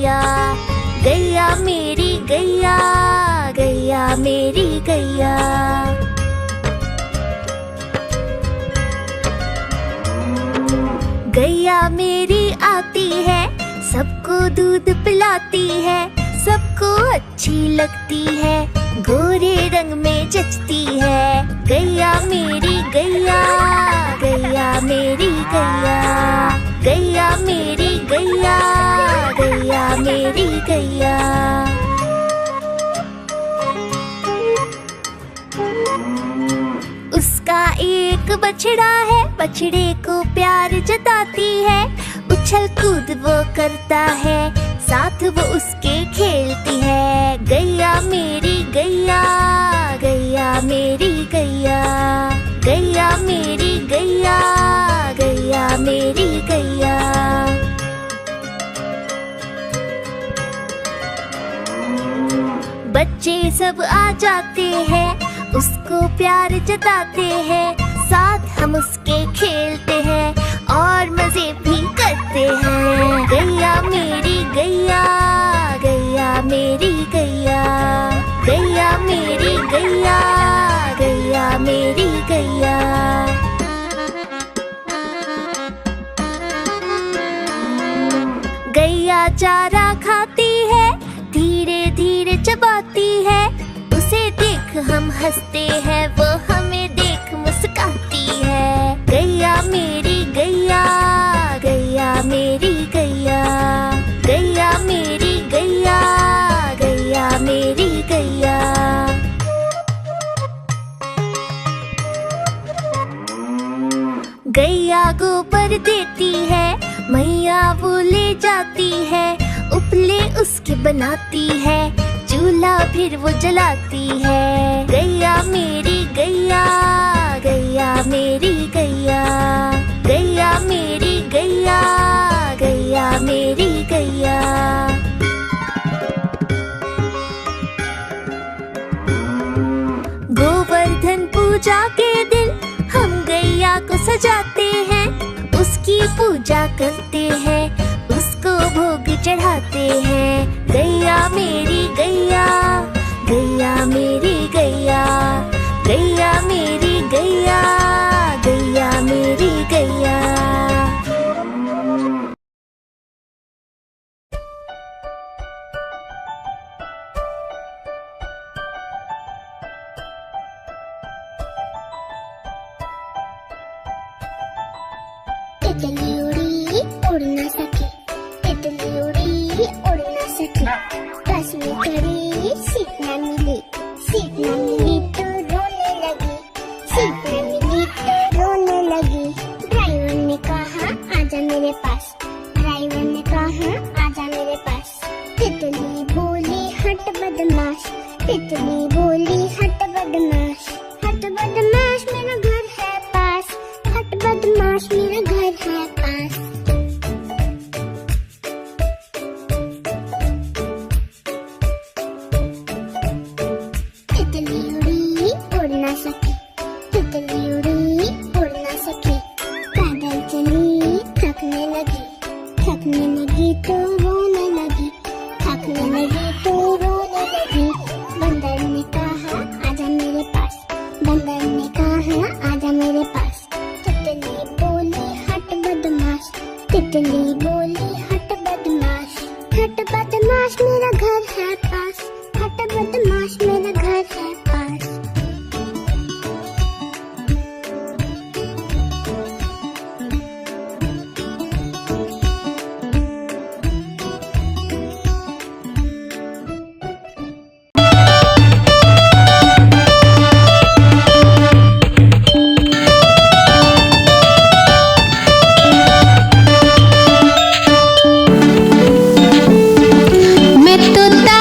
गैया, गैया मेरी गैया, गैया मेरी गैया। गैया मेरी आती है, सबको दूध पिलाती है, सबको अच्छी लगती है, गोरे रंग में जचती है। गैया मेरी गैया, गैया मेरी गैया, गैया मेरी गैया, गैया मेरी गैया। उसका एक बछड़ा है, बछड़े को प्यार जताती है, उछल कूद वो करता है, साथ वो उसके खेलती है। गैया मेरी गैया, गैया मेरी गैया, गैया मेरी गैया, गैया मेरी गैया। बच्चे सब आ जाते हैं, उसको प्यार जताते हैं, साथ हम उसके खेलते हैं और मजे भी करते हैं। गैया मेरी गैया, गैया मेरी गैया, गैया मेरी गैया, गैया मेरी गैया। गैया चारा खाती है, धीरे धीरे चबाती है, उसे देख हम हंसते हैं, वो हमें देख मुस्कुराती है। गैया मेरी गैया, गैया मेरी गैया, गैया मेरी गैया, गैया मेरी गैया। गैया गोबर देती है, मैया वो ले जाती है, उपले उसके बनाती है, चूल्हा फिर वो जलाती है। गैया मेरी गैया, गैया मेरी गैया, गैया मेरी गैया, गैया मेरी गैया। गोवर्धन पूजा के दिन हम गैया को सजाते हैं, उसकी पूजा करते हैं, उसको भोग चढ़ाते हैं। गैया मेरी गैया, गैया मेरी गैया, गैया मेरी गैया, गैया मेरी गैया। तितली उड़ी उड़ ना सके, तितली उड़ी उड़ ना सके, बस में चढ़ी सीट ना मिली, सीट ना मिली तो रोने लगी, सीट ना मिली तो रोने लगी। ड्राइवर ने कहा आजा मेरे पास, ड्राइवर ने कहा आजा मेरे पास। तितली बोली हट बदमाश, तितली बोली हट बदमाश, हट बदमाश मेरा घर है पास, हट बदमाश मेरा घर है पास। तितली उड़ी उड़ ना सकी, तितली उड़ी उड़ ना सकी, पैदल चली थकने लगी, थकने लगी तो रोने लगी, थकने लगी तो रोने लगी। बंदर ने कहा आजा मेरे पास, बंदर ने कहा आजा मेरे पास। तितली बोली हट बदमाश, तितली बोली हट बदमाश, हट बदमाश मेरा घर है पास, हट बदमाश मेरा घर है पास। मैं तोता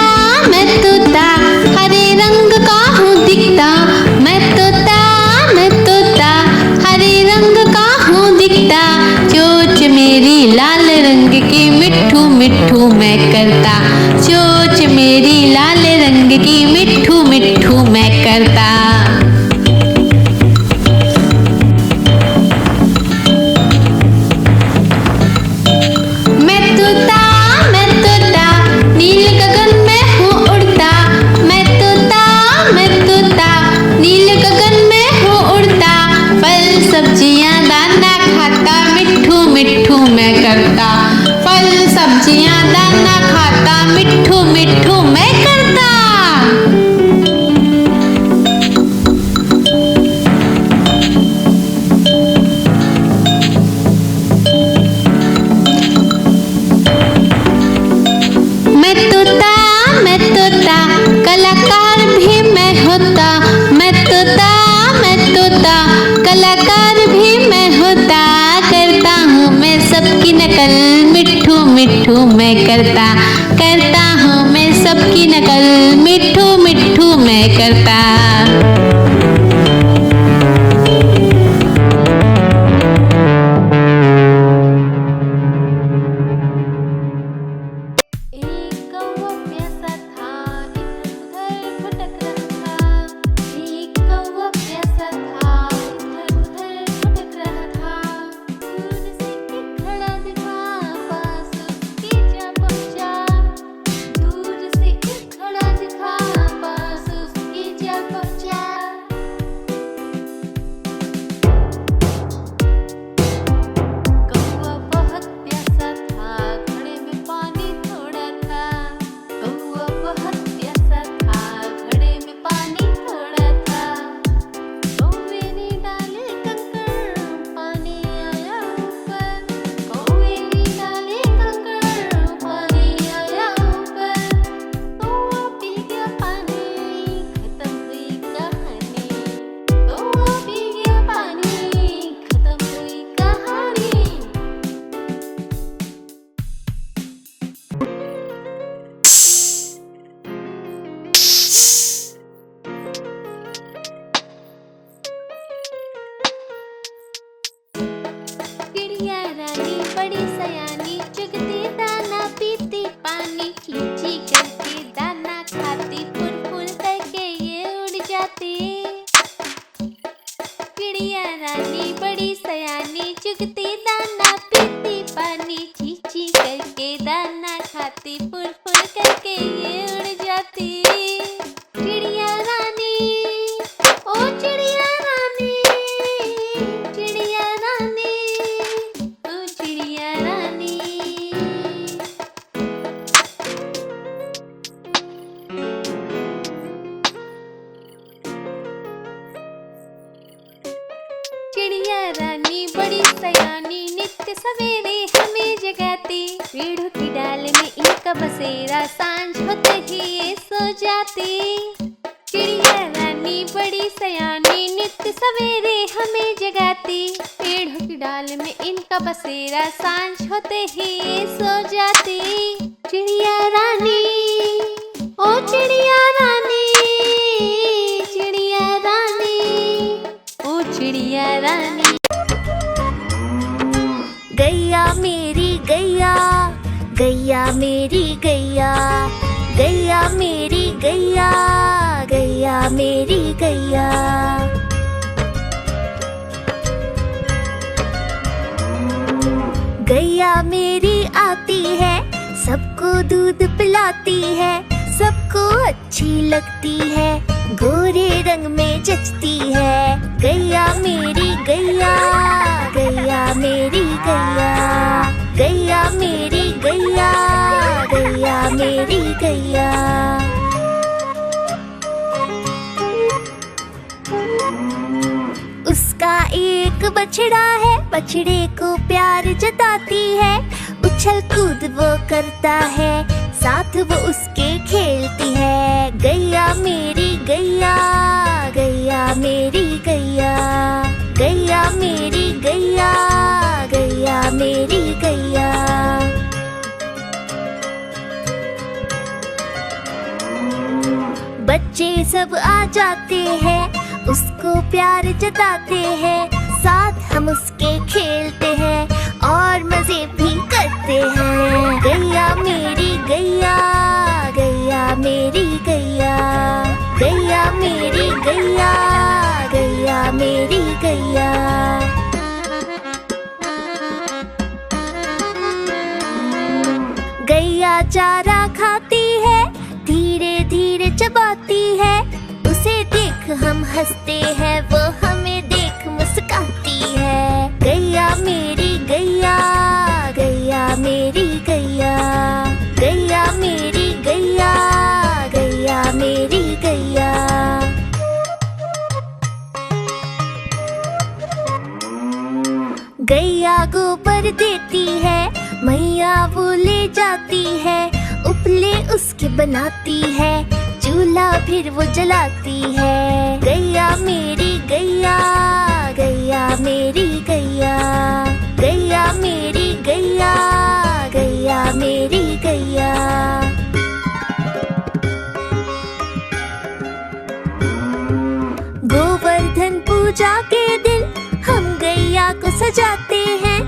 करता हूँ मैं सबकी नकल, मिट्ठू मिट्ठू मैं करता। बड़ी सयानी चुगती दाना पीती पानी, चींची करके दाना खाती, फुल फुल करके ये उड़ जाती। चिड़िया रानी बड़ी सयानी चुगती दाना पीती पानी, चींची करके दाना खाती, फुल फुल करके ये उड़ जाती। चिड़िया रानी, ओ चिड़िया रानी, चिड़िया रानी, ओ चिड़िया रानी। चिड़िया रानी बड़ी सयानी नित्य सवेरे हमें जगाती, पेड़ों की डाल में इनका बसेरा, सांझ होते ही ये सो जाती। चिड़िया रानी बड़ी सयानी नित्य सवेरे हमें जगाती, पेड़ों की डाल में इनका बसेरा, सांझ होते ही ये सो जाती। चिड़िया रानी, ओ चिड़िया रानी, चिड़िया रानी, ओ चिड़िया रानी। गैया मेरी गैया, गैया मेरी गैया, गैया मेरी गैया, गैया मेरी गैया। गैया मेरी आती है, सबको दूध पिलाती है, सबको अच्छी लगती है, गोरे रंग में जचती है। गैया मेरी गैया, गैया मेरी गैया, गैया मेरी गैया, गैया मेरी गैया। उसका एक बछड़ा है, बछड़े को प्यार जताती है, उछल कूद वो करता है, साथ वो उसके खेलती है। गैया मेरी गैया, गैया मेरी गैया, गैया मेरी गैया, गैया मेरी गैया। बच्चे सब आ जाते हैं, उसको प्यार जताते हैं, साथ हम उसके खेलते हैं और मजे भी करते हैं। गैया मेरी गैया, गैया मेरी गैया, गैया मेरी गैया, गैया मेरी गैया। गैया चारा खाती है, धीरे धीरे चबाती है, उसे देख हम हंसते हैं, वो हमें देख मुस्काती है। गैया मेरी गैया, गैया मेरी गैया, गैया मेरी गैया, गैया मेरी गैया। गैया गोबर देती है, मैया वो ले जाती है, उपले उसके बनाती है, चूल्हा फिर वो जलाती है। गैया मेरी गैया, गैया मेरी गैया, गैया मेरी गैया, गैया मेरी गैया। सजाते हैं,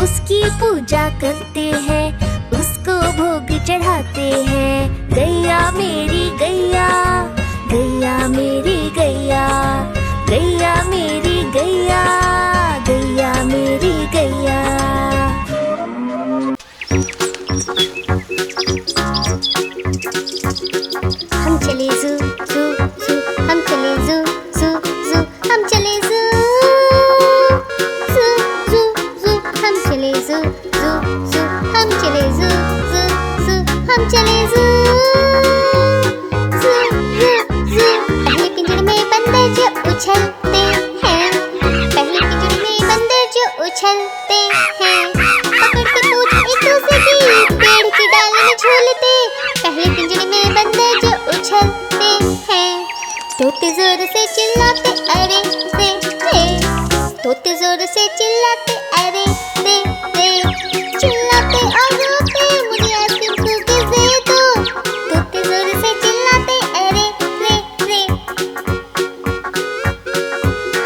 उसकी पूजा करते हैं, उसको भोग चढ़ाते हैं। गैया मेरी गैया, गैया मेरी गैया, गैया मेरी गैया, गैया मेरी गैया। हम चले ज़ू ज़ू ज़ू, हम चले ज़ू ज़ू ज़ू, हम चले ज़ू ज़ू ज़ू ज़ू, हम चले ज़ू ज़ू ज़ू, हम चले ज़ू ज़ू ज़ू, हम चले ज़ू ज़ू ज़ू ज़ू। पहले पिंजरे में बंदर जो उछलते हैं, पहले पिंजरे में बंदर जो उछलते हैं, पकड़ के पूछ एक दूसरे की, पेड़ की डाल में झूलते। पहले पिंजरे में बंदर जो उछलते हैं, तोते जोर से चिल्लाते अरे रे रे, तोते जोर से चिल्लाते अरे रे रे, चिल्लाते और रोते मुझे आइसक्रीम कुकीज़ दे दो। तोते जोर से चिल्लाते अरे रे रे।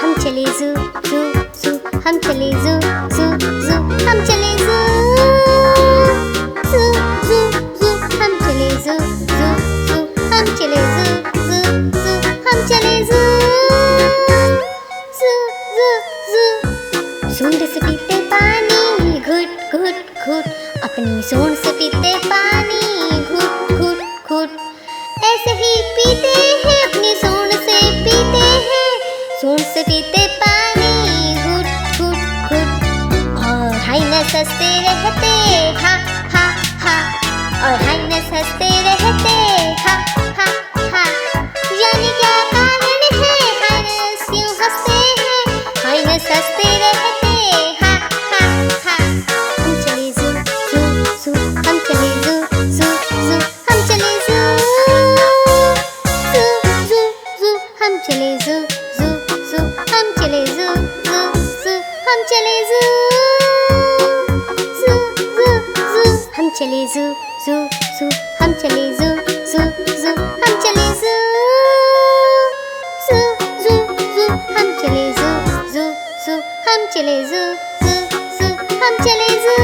हम चले ज़ू ज़ू ज़ू, हम चले ज़ू ज़ू ज़ू, हम चले ज़ू ज़ू ज़ू ज़ू, हम चले ज़ू ज़ू ज़ू, हम चले ज़ू ज़ू ज़ू, हम चले ज़ू ज़ू ज़ू ज़ू। सूंड से पीते पानी घुट घुट घुट, अपनी सूंड से पीते पानी घुट घुट घुट, ऐसे ही पीते हैं अपनी सूंड से पीते हैं, सूंड से पीते पानी घुट घुट घुट। और हाइनस हंसते रहते हा हा हा, और हाइनस हंसते रहते हा हा हा। जाने क्या कारण है हाइनस क्यों हंसते हैं, हाइनस हंसते रहते हा हा हा। हम चले ज़ू ज़ू ज़ू, हम चले ज़ू ज़ू ज़ू, हम चले ज़ू ज़ू ज़ू ज़ू, हम चले ज़ू ज़ू ज़ू, हम चले ज़ू ज़ू ज़ू, हम चले ज़ू ज़ू ज़ू ज़ू, हम चले ज़ू ज़ू ज़ू, हम चले ज़ू ज़ू ज़ू, हम चले ज़ू ज़ू ज़ू ज़ू, हम चले ज़ू ज़ू ज़ू, हम चले ज़ू ज़ू ज़ू, हम चले ज़ू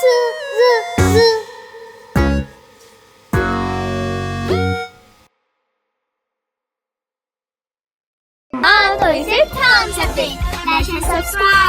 ज़ू ज़ू ज़ू। हाँ तो इसे थाम सकते, लाइक सब्सक्राइब